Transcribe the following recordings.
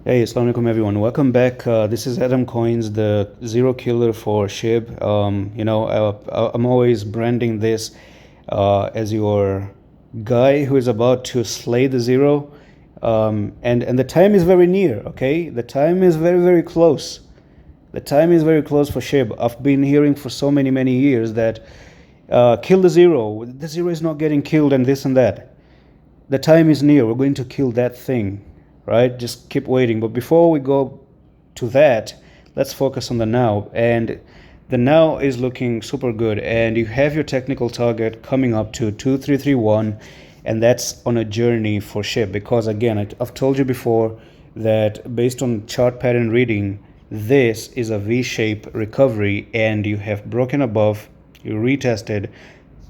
Hey, assalamu alaikum everyone. Welcome back. This is Adam Coins, the zero killer for SHIB. I'm always branding this as your guy who is about to slay the zero. And the time is very near, okay? The time is very, very close. The time is very close for SHIB. I've been hearing for so many years that kill the zero. The zero is not getting killed and this and that. The time is near. We're going to kill that thing. Right? Just keep waiting. But before we go to that, let's focus on the now. And the now is looking super good. And you have your technical target coming up to 2331. And that's on a journey for SHIB. Because again, I've told you before that based on chart pattern reading, this is a V-shape recovery. And you have broken above, you retested.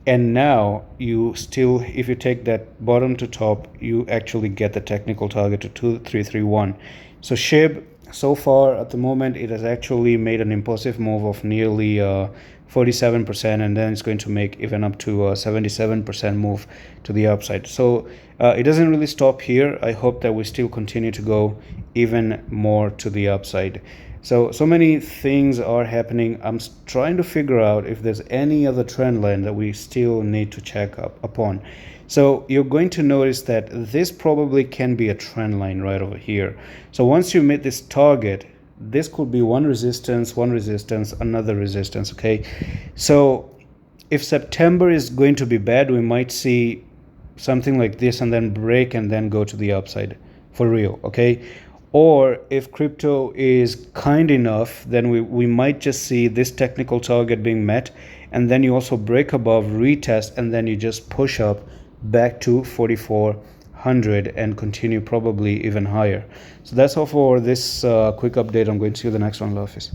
And now you still, if you take that bottom to top, you actually get the technical target to 2331. So SHIB, so far at the moment, it has actually made an impulsive move of nearly 47%, and then it's going to make even up to a 77% move to the upside. So it doesn't really stop here. I hope that we still continue to go even more to the upside. So many things are happening. I'm trying to figure out if there's any other trend line that we still need to check up upon. So you're going to notice that this probably can be a trend line right over here. So once you meet this target, this could be one resistance, another resistance, okay? So if September is going to be bad, we might see something like this and then break and then go to the upside for real, okay? Or if crypto is kind enough, then we might just see this technical target being met, and then you also break above, retest, and then you just push up back to 4400 and continue probably even higher. So that's all for this quick update. I'm going to see you the next one. Love, peace.